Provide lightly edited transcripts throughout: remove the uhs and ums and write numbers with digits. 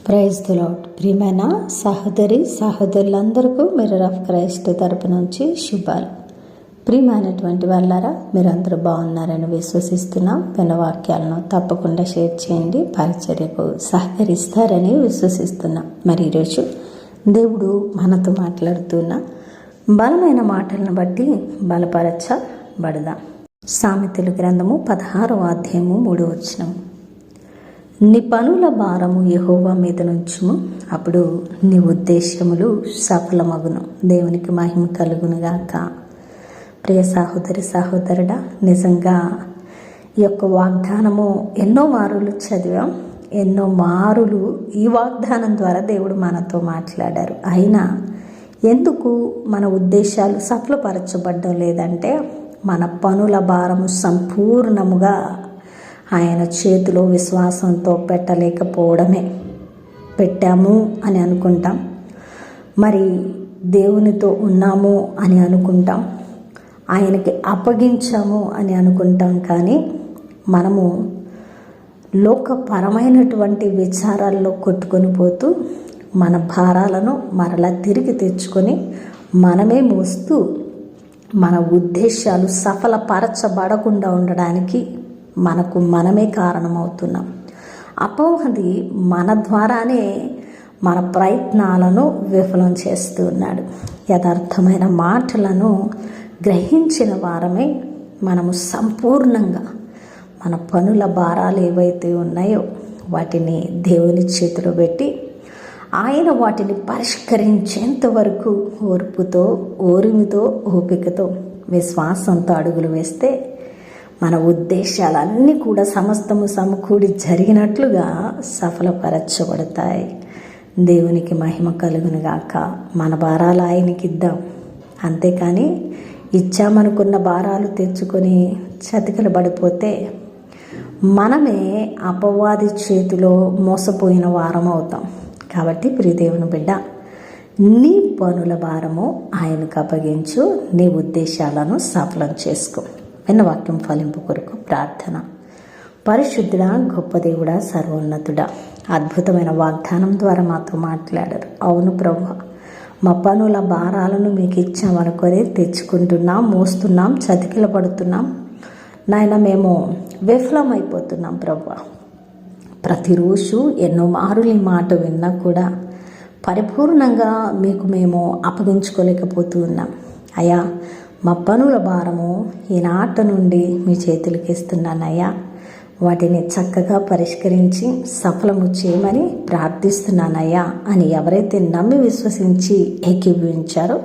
Praise the lord. ప్రియమైన సహోదరులందరికీ mirror of Christ తరపు నుంచి శుభాలు. ప్రియమైనటువంటి వాళ్ళారా, మీరందరూ బాగున్నారని విశ్వసిస్తున్నాం. విన్న వాక్యాలను తప్పకుండా షేర్ చేయండి, పరిచర్యకు సహకరిస్తారని విశ్వసిస్తున్నాం. మరి ఈరోజు దేవుడు మనతో మాట్లాడుతున్న బలమైన మాటలను బట్టి బలపరచబడదాం. సామెతల గ్రంథము 16వ అధ్యాయము 3వ వచనం. నీ పనుల భారము యెహోవా మీద నుంచుము, అప్పుడు నీ ఉద్దేశములు సఫలమగును. దేవునికి మహిమ కలుగునుగాక. ప్రియ సహోదరుడా, నిజంగా ఈ యొక్క వాగ్దానము ఎన్నో మారులు చదివాం. ఎన్నో మారులు ఈ వాగ్దానం ద్వారా దేవుడు మనతో మాట్లాడారు. అయినా ఎందుకు మన ఉద్దేశాలు సఫలపరచబడ్డం లేదంటే మన పనుల భారము సంపూర్ణముగా ఆయన చేతిలో విశ్వాసంతో పెట్టలేకపోవడమే. పెట్టాము అని అనుకుంటాం, మరి దేవునితో ఉన్నాము అని అనుకుంటాం, ఆయనకి అప్పగించాము అని అనుకుంటాం. కానీ మనము లోకపరమైనటువంటి విచారాల్లో కొట్టుకొని పోతూ మన భారాలను మరలా తిరిగి తెచ్చుకొని మనమే మోస్తూ మన ఉద్దేశాలు సఫలపరచబడకుండా ఉండడానికి మనమే కారణమవుతున్నాం. అపవాది మన ద్వారానే మన ప్రయత్నాలను విఫలం చేస్తూ ఉన్నాడు. యథార్థమైన మాటలను గ్రహించిన వారమే మనము సంపూర్ణంగా మన పనుల భారాలు ఏవైతే ఉన్నాయో వాటిని దేవుని చేతిలో పెట్టి ఆయన వాటిని పరిష్కరించేంత వరకు ఓర్పుతో, ఓరిమితో, ఓపికతో, విశ్వాసంతో అడుగులు వేస్తే మన ఉద్దేశాలన్నీ కూడా సమస్తము సమకూడి జరిగినట్లుగా సఫలపరచబడతాయి. దేవునికి మహిమ కలుగునుగాక. మన భారాలు ఆయనకి ఇద్దాం. అంతేకాని ఇచ్చామనుకున్న భారాలు తెచ్చుకొని చతికిల పడిపోతే మనమే అపవాది చేతిలో మోసపోయిన వారం అవుతాం. కాబట్టి ప్రియదేవుని బిడ్డ, నీ పనుల భారము ఆయనకు అప్పగించు, నీ ఉద్దేశాలను సఫలం చేసుకో. విన్న వాక్యం ఫలింపు కొరకు ప్రార్థన. పరిశుద్ధుడా, గొప్ప దేవుడా, సర్వోన్నతుడా, అద్భుతమైన వాగ్దానం ద్వారా మాతో మాట్లాడారు. అవును ప్రభువా, మా పనుల భారాలను మీకు ఇచ్చామనుకొని తెచ్చుకుంటున్నాం, మోస్తున్నాం, చతికిల పడుతున్నాం. నాయన, మేము విఫలమైపోతున్నాం ప్రభువా. ప్రతిరోజు ఎన్నో మారులు ఈ మాట విన్నా కూడా పరిపూర్ణంగా మీకు మేము అప్పగించుకోలేకపోతూ ఉన్నాం. అయ్యా, మా పనుల భారము ఈనాట నుండి మీ చేతులకి ఇస్తున్నానయ్యా. వాటిని చక్కగా పరిష్కరించి సఫలము చేయమని ప్రార్థిస్తున్నానయ్యా అని ఎవరైతే నమ్మి విశ్వసించి ఏకీభవించారో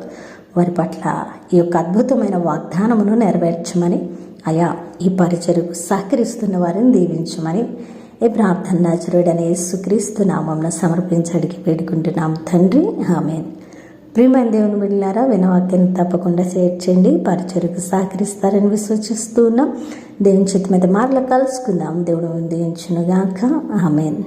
వారి పట్ల ఈ యొక్క అద్భుతమైన వాగ్దానమును నెరవేర్చమని, అయ్యా ఈ పరిచర్యకు సహకరిస్తున్న వారిని దీవించమని ఈ ప్రార్థన నజరుడనే యేసుక్రీస్తు నామమున సమర్పించడికి వేడుకుంటున్నాం తండ్రి, ఆమేన్. ప్రియమైన దేవుని బిడ్డలారా, వినవాక్యాన్ని తప్పకుండా షేర్ చేయండి, పరిచర్యకు సహకరిస్తారని విశ్వసిస్తూ ఉన్నాం. దేవుని చేతి మీద మార్లు కలుసుకుందాం. దేవుడు దీవించునుగాక. ఆమేన్.